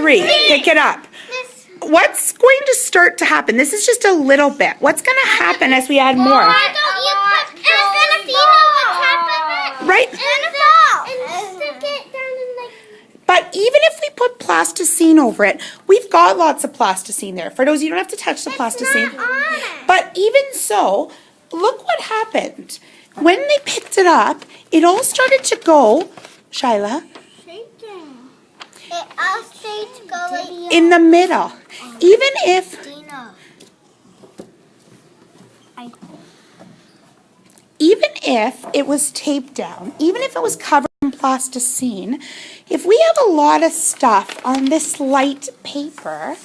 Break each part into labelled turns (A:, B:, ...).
A: 3. Pick it up. What's going to start to happen? This is just a little bit. What's going to happen as we add more?
B: Why don't you put plasticine on top of it?
A: Right.
B: And stick it down in like...
A: But even if we put plasticine over it, we've got lots of plasticine there. For those, you don't have to touch the plasticine.
B: It's not on it.
A: But even so, look what happened. When they picked it up, it all started to go, Shyla,
B: It all started to go like...
A: in the middle. Even if... Even if it was taped down, even if it was covered in plasticine, if we have a lot of stuff on this light paper,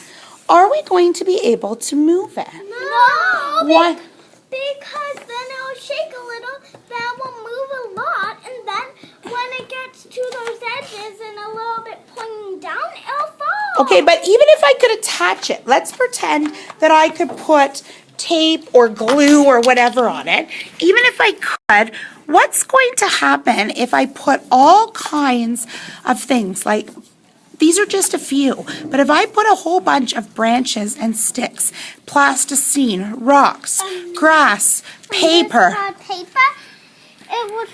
A: are we going to be able to move it?
B: No,
A: Why?
B: because then it'll shake a little, that will move a lot, and then when it gets to those edges and a little bit pointing down, it'll fall.
A: Okay, but even if I could attach it, let's pretend that I could put tape or glue or whatever on it. Even if I could, what's going to happen if I put all kinds of things, like these are just a few, but if I put a whole bunch of branches and sticks, plasticine, rocks, grass, paper.
B: It would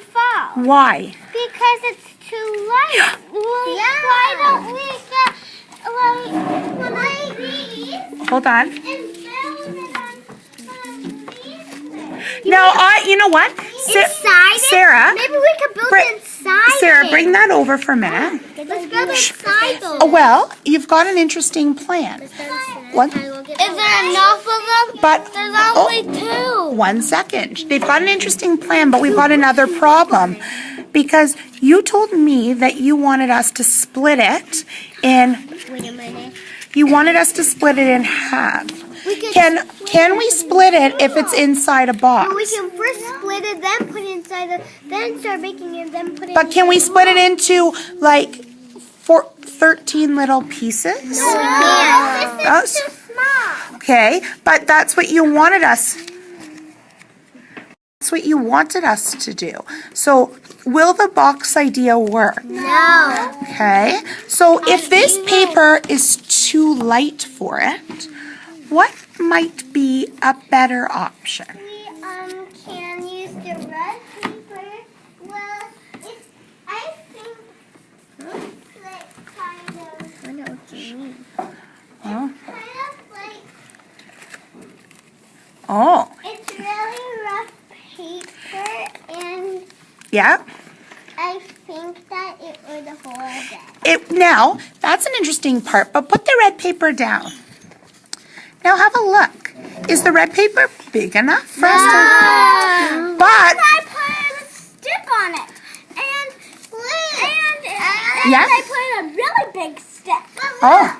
B: fall.
A: Why?
B: Because it's too light. Why don't we get these
A: Hold on.
B: and build it on these?
A: No, you know what?
B: Inside it?
A: Sarah.
B: Maybe we could build it inside
A: Sarah,
B: it.
A: bring that over for a minute.
B: Let's build it inside those.
A: Oh, well, you've got an interesting plan. What?
B: Is there enough of them?
A: But
B: There's only two.
A: 1 second. They've got an interesting plan, but we've got another problem. Because you told me that you wanted us to split it in...
B: Wait a minute.
A: You wanted us to split it in half. Can we split it if it's inside a box?
B: We can first split it, then put it inside then start making it, then put it
A: But can we split it into like 13 little pieces?
B: No, this is too small.
A: Okay, but that's what you wanted us. That's what you wanted us to do. So, will the box idea work?
B: No.
A: Okay. So, if this paper is too light for it, what might be a better option?
B: We can use the red paper. Well, I think it's like kind of... I know what you mean.
A: Oh.
B: It's kind of like...
A: Oh.
B: It's really rough paper, and
A: Yeah.
B: I think that it would hold it.
A: Now, that's an interesting part, but put the red paper down. Now have a look. Is the red paper big enough for us to... But...
B: I put a stick on it, and
A: Yes?
B: I put a really big stick.
A: Oh.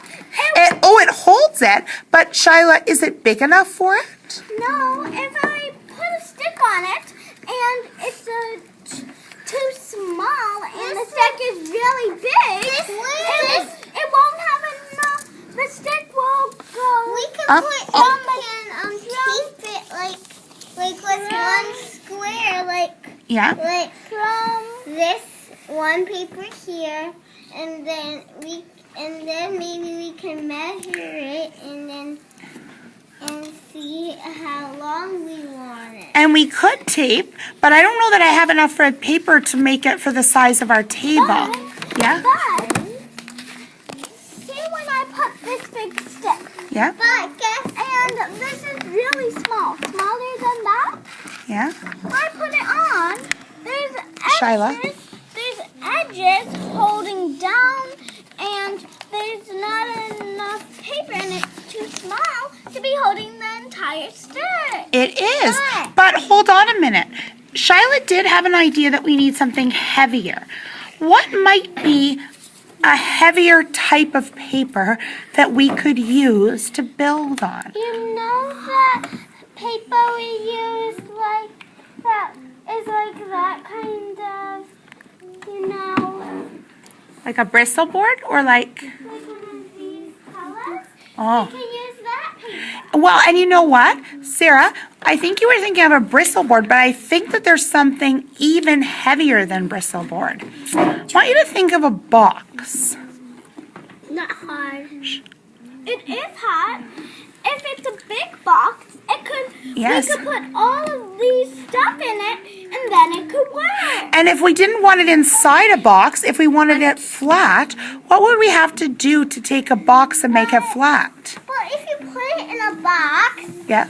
A: It holds it, but Shyla, is it big enough for it?
B: No, if I put a stick on it, and it's too small, and the stick is really big, it won't have enough. The stick will go. We can tape it like with one square, like from this one paper here, and then maybe we can measure it and see how long we want it.
A: And we could tape, but I don't know that I have enough red paper to make it for the size of our table. Yeah?
B: But see when I put this big stick.
A: Yeah?
B: But and this is really small, smaller than that.
A: Yeah?
B: I put it on. There's
A: Shyla?
B: There's edges holding down, and there's not enough paper, and it's too small to be holding the entire stick.
A: It is. But hold on a minute. Shyla did have an idea that we need something heavier. What might be a heavier type of paper that we could use to build on?
B: You know that paper we use that is like that kind of, you know.
A: Like a bristle board or like...
B: Like one of these colors.
A: Oh.
B: We can use that paper.
A: Well, and you know what, Sarah? I think you were thinking of a bristle board, but I think that there's something even heavier than bristle board. I want you to think of a box.
B: not hard. It is hard. If it's a big box,
A: Yes.
B: we could put all of these stuff in it, and then it could work.
A: And if we didn't want it inside a box, if we wanted it flat, what would we have to do to take a box and make it flat?
B: Well, if you put it in a box,
A: Yeah.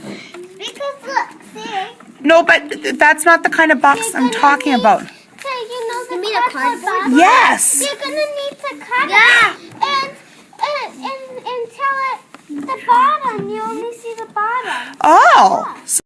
B: because look, see.
A: No, but that's not the kind of box I'm talking about.
B: So you know the cardboard box?
A: Yes.
B: You're gonna need to cut it and tell it the bottom. You only see the bottom.
A: Oh.